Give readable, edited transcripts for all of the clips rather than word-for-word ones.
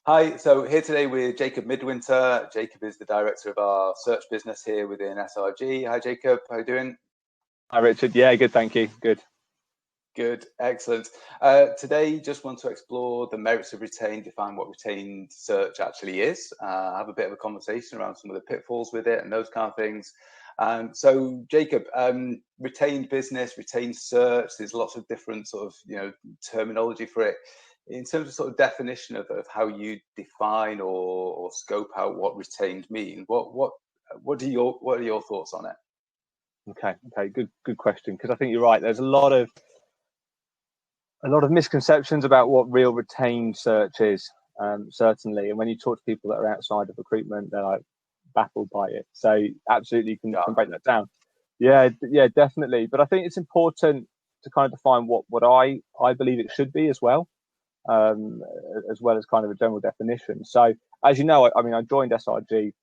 Hi, so here today with Jacob Midwinter. Jacob is the director of our search business here within SRG. Hi, Jacob. How are you doing? Hi, Richard. Yeah, good. Thank you. Good. Good. Excellent. Today, just want to explore the merits of retained, define what retained search actually is, have a bit of a conversation around some of the pitfalls with it and those kind of things. So, Jacob, retained business, retained search, there's lots of different sort of, terminology for it. In terms of sort of definition of how you define or scope out what retained means, what are your thoughts on it? Okay. Good question. Because I think you're right. There's a lot of misconceptions about what real retained search is, certainly. And when you talk to people that are outside of recruitment, they're like baffled by it. So absolutely, you can break that down. Yeah, definitely. But I think it's important to kind of define what I believe it should be as well as kind of a general definition. So as you know, I joined SRG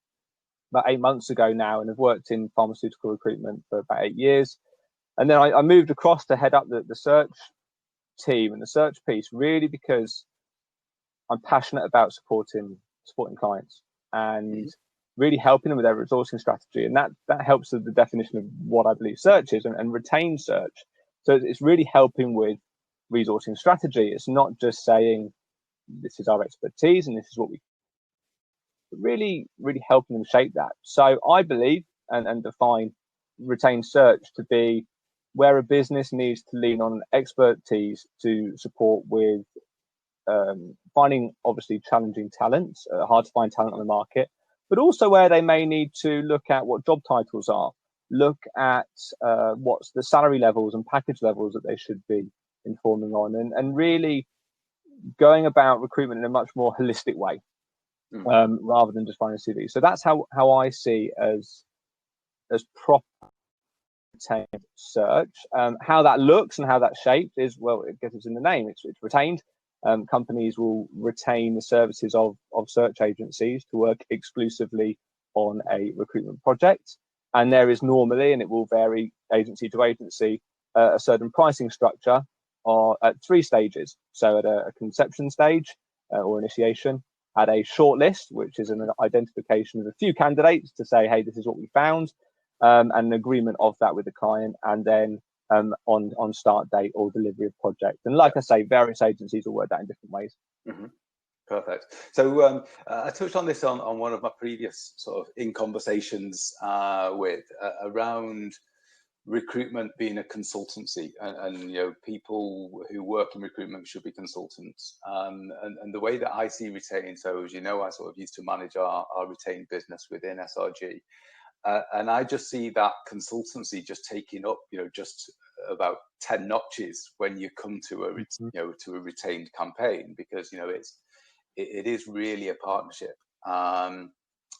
about 8 months ago now, and have worked in pharmaceutical recruitment for about 8 years. And then I moved across to head up the search team and the search piece, really because I'm passionate about supporting clients and really helping them with their resourcing strategy. And that helps with the definition of what I believe search is and retained search. So it's really helping with resourcing strategy. It's not just saying this is our expertise and this is what we, but really helping them shape that. So I believe and define retained search to be where a business needs to lean on expertise to support with finding obviously challenging talent, hard to find talent on the market, but also where they may need to look at what job titles are, look at what's the salary levels and package levels that they should be informing on, and really going about recruitment in a much more holistic way, rather than just finding a CV. So that's how I see as proper retained search. How that looks and how that's shaped is, well, I guess it's in the name. It's retained. Companies will retain the services of search agencies to work exclusively on a recruitment project. And there is normally, and it will vary agency to agency, a certain pricing structure at 3 stages. So at a conception stage or initiation, at a shortlist, which is an identification of a few candidates to say, hey, this is what we found, and an agreement of that with the client, and then on start date or delivery of project. And like I say, various agencies will work that in different ways. Mm-hmm. Perfect. So I touched on this on one of my previous sort of in conversations with around recruitment being a consultancy, and people who work in recruitment should be consultants. And the way that I see retained, so as you know, I sort of used to manage our retained business within SRG. And I just see that consultancy just taking up, just about 10 notches when you come to a retained campaign, because it is really a partnership,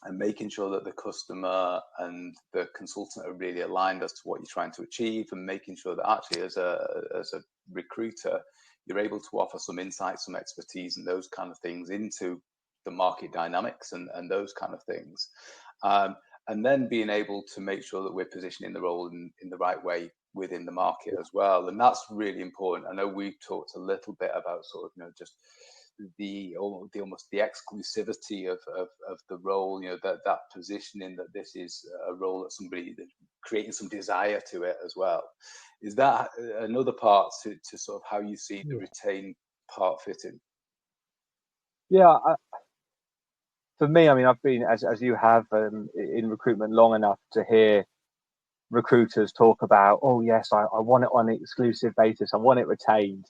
and making sure that the customer and the consultant are really aligned as to what you're trying to achieve, and making sure that actually as a recruiter you're able to offer some insights, some expertise, and those kind of things into the market dynamics and those kind of things. And then being able to make sure that we're positioning the role in the right way within the market as well. And that's really important. I know we've talked a little bit about sort of, just the exclusivity of the role, that positioning, that this is a role that somebody that creating some desire to it as well. Is that another part to sort of how you see the retained part fitting? Yeah. For me, I've been, as you have, in recruitment long enough to hear recruiters talk about, oh yes, I want it on an exclusive basis, I want it retained,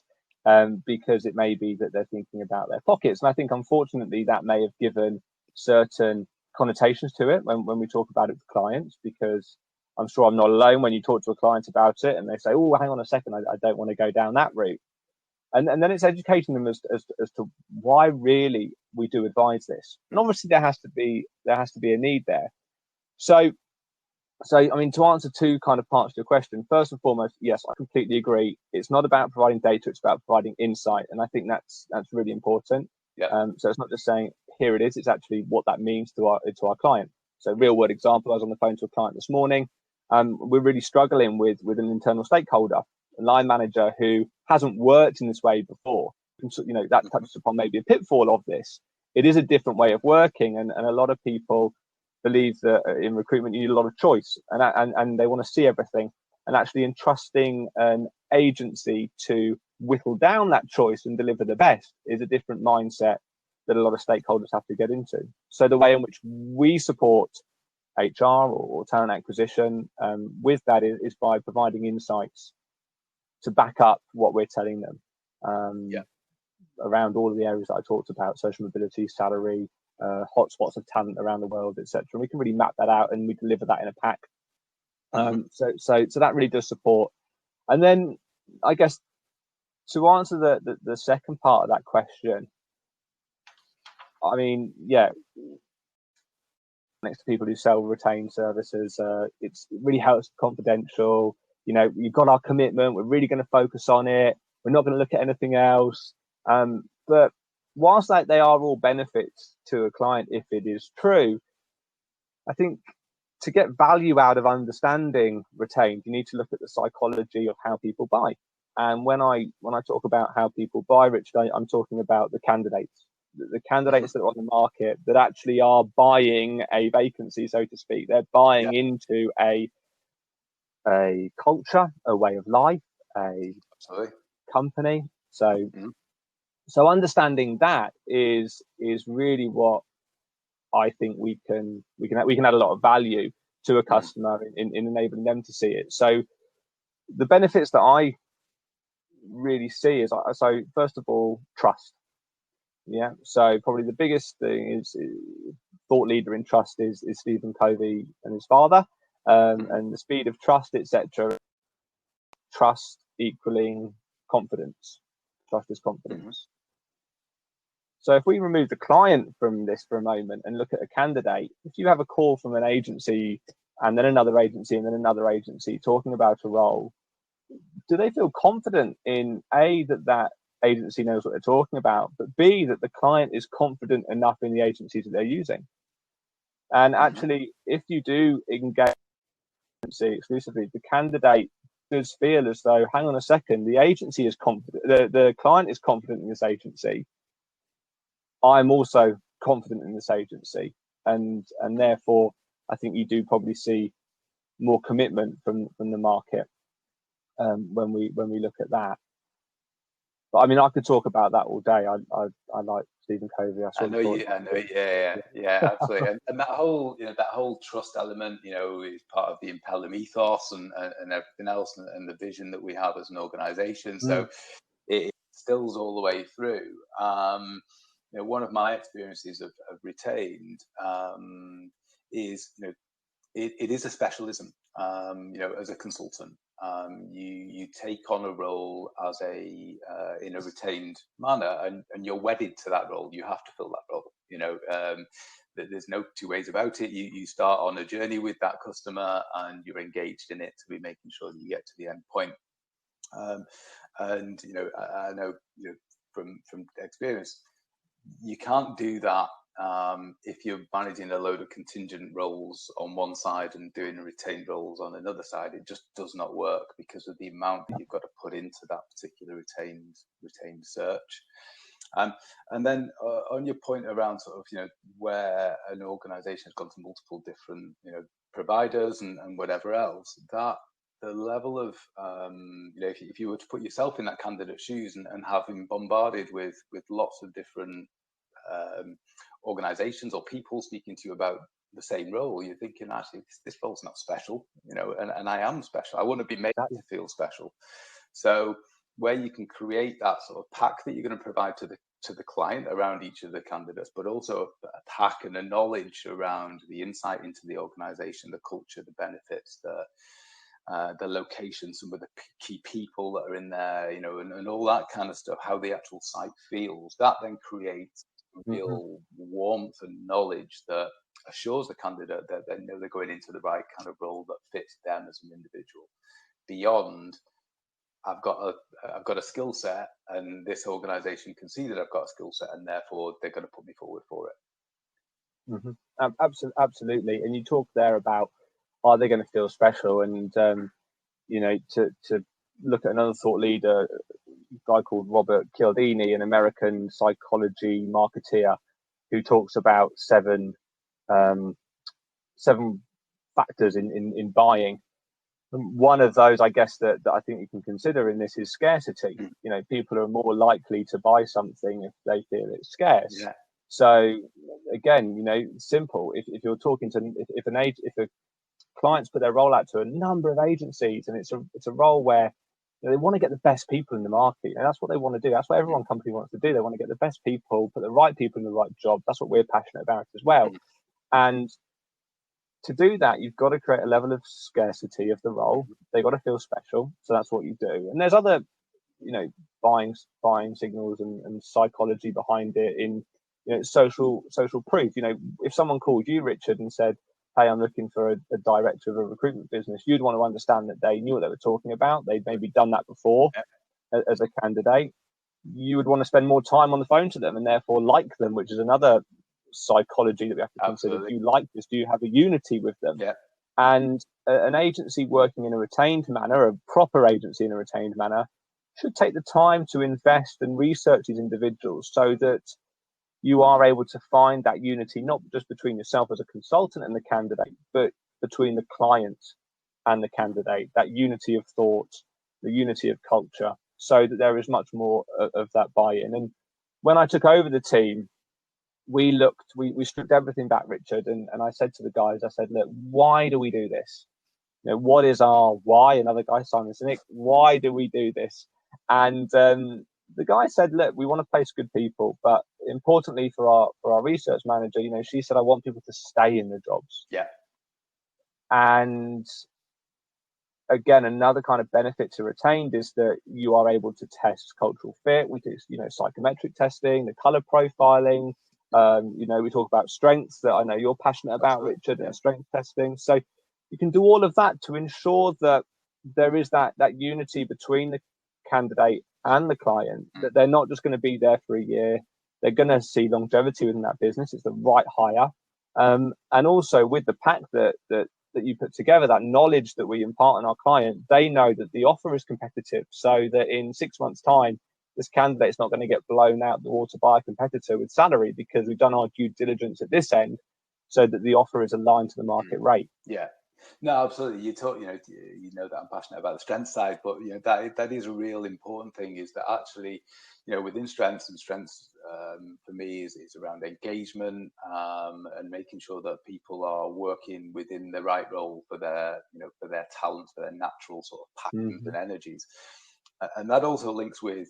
because it may be that they're thinking about their pockets. And I think, unfortunately, that may have given certain connotations to it when we talk about it with clients, because I'm sure I'm not alone when you talk to a client about it and they say, oh, hang on a second, I don't want to go down that route. And then it's educating them as to why really we do advise this. And obviously there has to be a need there. So to answer 2 kind of parts to your question, first and foremost, yes, I completely agree. It's not about providing data, it's about providing insight. And I think that's really important. Yeah. So it's not just saying, here it is, it's actually what that means to our client. So real world example, I was on the phone to a client this morning. We're really struggling with an internal stakeholder, a line manager who hasn't worked in this way before. That touches upon maybe a pitfall of this, it is a different way of working, and a lot of people believe that in recruitment you need a lot of choice, and they want to see everything, and actually entrusting an agency to whittle down that choice and deliver the best is a different mindset that a lot of stakeholders have to get into. So the way in which we support HR or talent acquisition with that is by providing insights to back up what we're telling them around all of the areas that I talked about: social mobility, salary, hotspots of talent around the world, etc. And we can really map that out, and we deliver that in a pack. So that really does support. And then I guess to answer the second part of that question, I mean, next to people who sell retained services, it really helps confidential. You know, you've got our commitment. We're really going to focus on it. We're not going to look at anything else. But whilst they are all benefits to a client, if it is true, I think to get value out of understanding retained, you need to look at the psychology of how people buy. And when I talk about how people buy, Richard, I'm talking about the candidates that are on the market that actually are buying a vacancy, so to speak. They're buying into a culture, a way of life, a company. So understanding that is really what I think we can add a lot of value to a customer in enabling them to see it. So the benefits that I really see is, so first of all, trust. Yeah. So probably the biggest thing is thought leader in trust is Stephen Covey and his father, and the speed of trust, etc. Trust equaling confidence. Trust is confidence. So if we remove the client from this for a moment and look at a candidate, if you have a call from an agency and then another agency and then another agency talking about a role, do they feel confident in A, that agency knows what they're talking about, but B, that the client is confident enough in the agencies that they're using? And actually, if you do engage exclusively, the candidate does feel as though, hang on a second, the agency is confident, the client is confident in this agency. I'm also confident in this agency, and therefore I think you do probably see more commitment from the market when we look at that. But I mean, I could talk about that all day. I like Stephen Covey. I know you. Yeah, absolutely. And that whole trust element, is part of the Impelling ethos and everything else, and the vision that we have as an organisation. So it instills all the way through. One of my experiences of retained is, it is a specialism. As a consultant, you take on a role as in a retained manner, and you're wedded to that role. You have to fill that role. There's no two ways about it. You start on a journey with that customer, and you're engaged in it to be making sure that you get to the end point. And I know from experience, you can't do that if you're managing a load of contingent roles on one side and doing retained roles on another side. It just does not work because of the amount that you've got to put into that particular retained search. And then on your point around sort of where an organisation has gone to multiple different providers and whatever else, that the level of if you were to put yourself in that candidate's shoes and have been bombarded with lots of different organizations or people speaking to you about the same role, you're thinking, actually, this role's not special, and I am special. I want to be made to feel special. So where you can create that sort of pack that you're going to provide to the client around each of the candidates, but also a pack and a knowledge around the insight into the organization, the culture, the benefits, the location, some of the key people that are in there, and all that kind of stuff, how the actual site feels. That then creates real warmth and knowledge that assures the candidate that they know they're going into the right kind of role that fits them as an individual. Beyond, I've got a skill set, and this organisation can see that I've got a skill set, and therefore they're going to put me forward for it. Absolutely. And you talk there about, are they going to feel special? And to look at another thought leader, a guy called Robert Cialdini, an American psychology marketeer, who talks about seven factors in buying. And one of those, I guess, that I think you can consider in this is scarcity. You know, people are more likely to buy something if they feel it's scarce. Yeah. So again, you know, simple. If you're talking to if a clients put their role out to a number of agencies, and it's a role where, you know, they want to get the best people in the market. And that's what they want to do. That's what every company wants to do. They want to get the best people, put the right people in the right job. That's what we're passionate about as well. And to do that, you've got to create a level of scarcity of the role. They've got to feel special. So that's what you do. And there's other, you know, buying signals and psychology behind it in, you know, social proof. You know, if someone called you, Richard, and said, hey, I'm looking for a director of a recruitment business, you'd want to understand that they knew what they were talking about. They'd maybe done that before as a candidate. You would want to spend more time on the phone to them and therefore like them, which is another psychology that we have to consider. Do you like this? Do you have a unity with them? Yeah. And an agency working in a retained manner, a proper agency in a retained manner, should take the time to invest and research these individuals so that you are able to find that unity, not just between yourself as a consultant and the candidate, but between the client and the candidate, that unity of thought, the unity of culture, so that there is much more of that buy-in. And when I took over the team, we stripped everything back, Richard, and I said to the guys, I said, look, why do we do this? You know, what is our why? Another guy, Simon Sinek, why do we do this? And the guy said, look, we want to place good people, but importantly for our research manager, you know, she said, I want people to stay in the jobs. Yeah. And again, another kind of benefit to retained is that you are able to test cultural fit. We do, you know, psychometric testing, the color profiling. You know, we talk about strengths that I know you're passionate about, Richard, and strength testing. So you can do all of that to ensure that there is that unity between the candidate and the client, that they're not just going to be there for a year. They're going to see longevity within that business. It's the right hire. And also with the pack that you put together, that knowledge that we impart on our client, they know that the offer is competitive, so that in 6 months' time, this candidate's not going to get blown out the water by a competitor with salary, because we've done our due diligence at this end so that the offer is aligned to the market rate. Yeah. No, absolutely. You know that I'm passionate about the strength side, but you know that is a real important thing, is that actually, you know, within strengths for me is around engagement and making sure that people are working within the right role for their talents, for their natural sort of passions and energies. And that also links with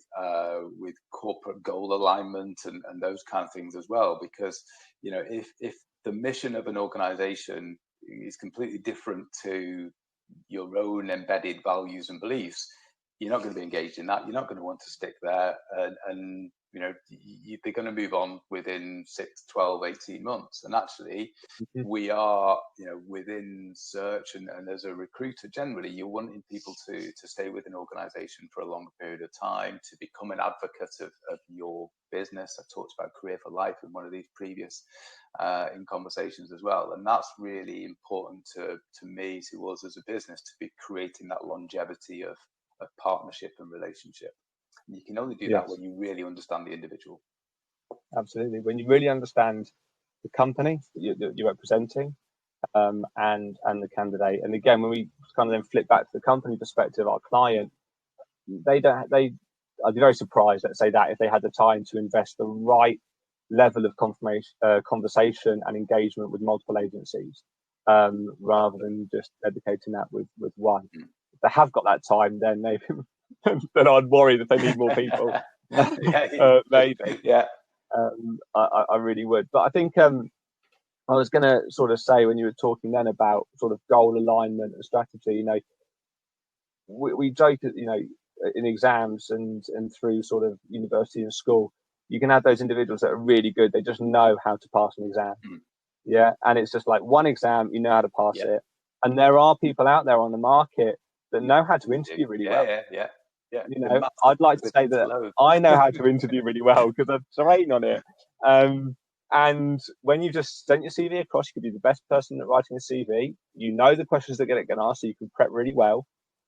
corporate goal alignment and those kind of things as well, because, you know, if the mission of an organization is completely different to your own embedded values and beliefs, you're not going to be engaged in that. You're not going to want to stick there, and you know, they're going to move on within 6, 12, 18 months. And actually, we are, you know, within search and as a recruiter, generally, you're wanting people to stay with an organization for a longer period of time, to become an advocate of your business. I talked about career for life in one of these previous in conversations as well. And that's really important to me, to us as a business, to be creating that longevity of partnership and relationship. And you can only do that when you really understand the individual. Absolutely. When you really understand the company that you're representing, and the candidate. And again, when we kind of then flip back to the company perspective, our client, I'd be very surprised, let's say, that if they had the time to invest the right level of conversation and engagement with multiple agencies, rather than just dedicating that with one. If they have got that time, then then I'd worry that they need more people. Maybe. Yeah. I really would. But I think I was going to sort of say, when you were talking then about sort of goal alignment and strategy, you know, we joke that, you know, in exams and through sort of university and school, you can have those individuals that are really good. They just know how to pass an exam. Yeah. And it's just like one exam, you know how to pass it. And there are people out there on the market that know how to interview really well. Yeah. You know, I'd like to say that I know how to interview really well because I've trained on it. And when you just sent your CV across, you could be the best person at writing a CV. You know the questions that get asked, so you can prep really well.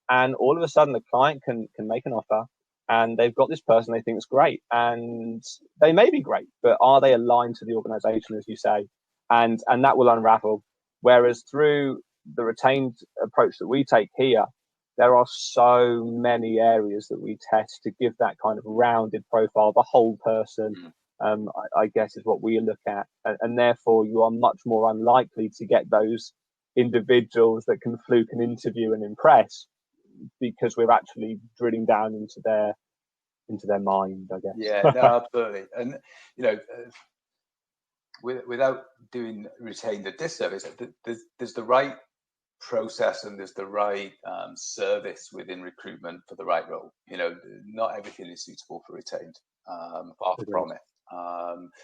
And all of a sudden, the client can make an offer, and they've got this person they think is great, and they may be great, but are they aligned to the organization, as you say? And that will unravel. Whereas through the retained approach that we take here, there are so many areas that we test to give that kind of rounded profile, the whole person, I guess is what we look at. And therefore you are much more unlikely to get those individuals that can fluke an interview and impress, because we're actually drilling down into their mind, I guess. Yeah, no, absolutely. And, you know, without doing retained a disservice, there's the right process and there's the right service within recruitment for the right role. You know, not everything is suitable for retained, far from it.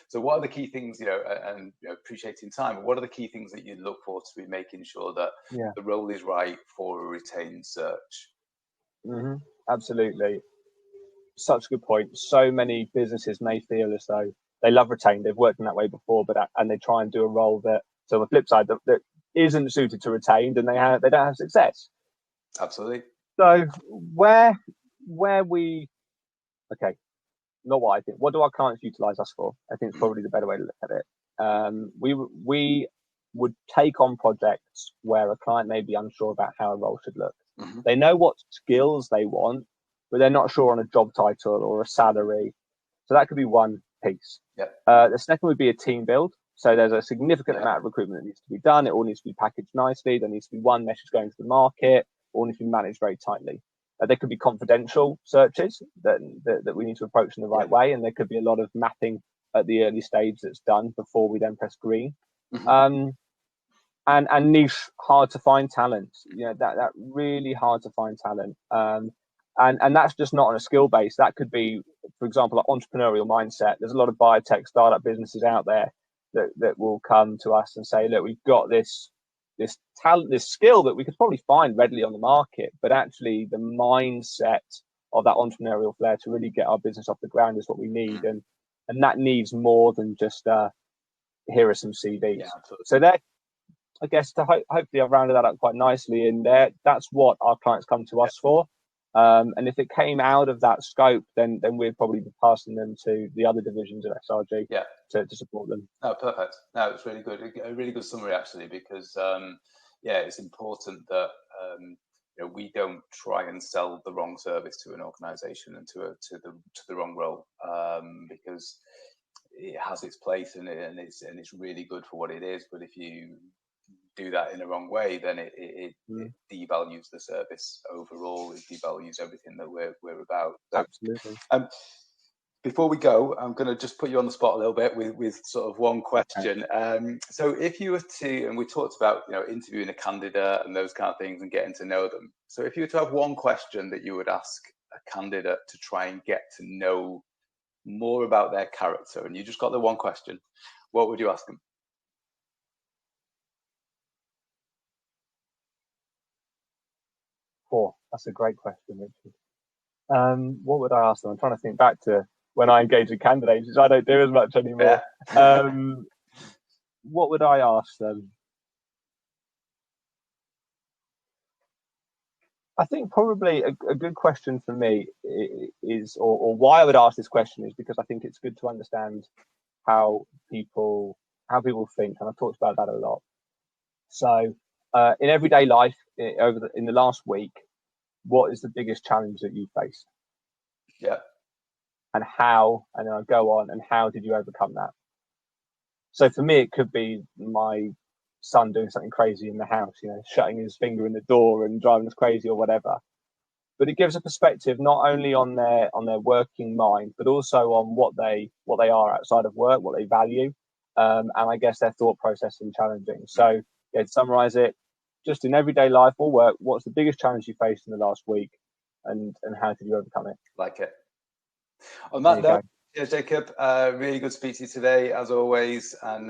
So what are the key things, you know, and you know, appreciating time, what are the key things that you look for to be making sure that the role is right for a retained search? Absolutely. Such a good point. So many businesses may feel as though they love retained, they've worked in that way before, and they try and do a role that, so the flip side, that isn't suited to retained, and they don't have success. Absolutely. So where we, okay, not what I think. What do our clients utilize us for? I think it's probably the better way to look at it. We would take on projects where a client may be unsure about how a role should look. They know what skills they want, but they're not sure on a job title or a salary. So that could be one piece. The second would be a team build. So there's a significant amount of recruitment that needs to be done. It all needs to be packaged nicely. There needs to be one message going to the market. All needs to be managed very tightly. There could be confidential searches that we need to approach in the right way, and there could be a lot of mapping at the early stage that's done before we then press green. And niche, hard to find talent. You know, that really hard to find talent. And that's just not on a skill base. That could be, for example, an entrepreneurial mindset. There's a lot of biotech startup businesses out there that will come to us and say, look, we've got this talent, this skill that we could probably find readily on the market, but actually the mindset of that entrepreneurial flair to really get our business off the ground is what we need. And that needs more than just here are some CVs. So that, I guess, hopefully I've rounded that up quite nicely. And that's what our clients come to us for. And if it came out of that scope, then we'd probably be passing them to the other divisions of SRG to support them. Oh, perfect. No, it's really good. A really good summary, actually, because it's important that you know, we don't try and sell the wrong service to an organisation and to the wrong role, because it has its place and it's really good for what it is. But if you do that in the wrong way, then it devalues the service overall. It devalues everything that we're about. So, absolutely. Before we go, I'm going to just put you on the spot a little bit with sort of one question. So if you were to, and we talked about, you know, interviewing a candidate and those kind of things and getting to know them. So if you were to have one question that you would ask a candidate to try and get to know more about their character, and you just got the one question, what would you ask them? That's a great question, Richard. What would I ask them? I'm trying to think back to when I engage with candidates, which I don't do as much anymore. What would I ask them? I think probably a good question for me is, or why I would ask this question is because I think it's good to understand how people think, and I've talked about that a lot. So in everyday life, in the last week, what is the biggest challenge that you faced? And how, and then I'll go on, and how did you overcome that? So for me, it could be my son doing something crazy in the house, you know, shutting his finger in the door and driving us crazy or whatever. But it gives a perspective not only on their working mind, but also on what they are outside of work, what they value, and I guess their thought process in challenging. So to summarize it, just in everyday life or work, what's the biggest challenge you faced in the last week, and how did you overcome it? Like it. On that note, Jacob, really good to speak to you today, as always, and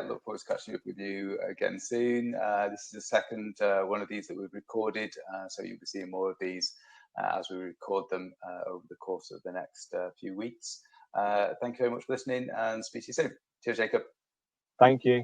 look forward to catching up with you again soon. This is the second one of these that we've recorded, so you'll be seeing more of these as we record them over the course of the next few weeks. Thank you very much for listening, and speak to you soon. Cheers, Jacob. Thank you.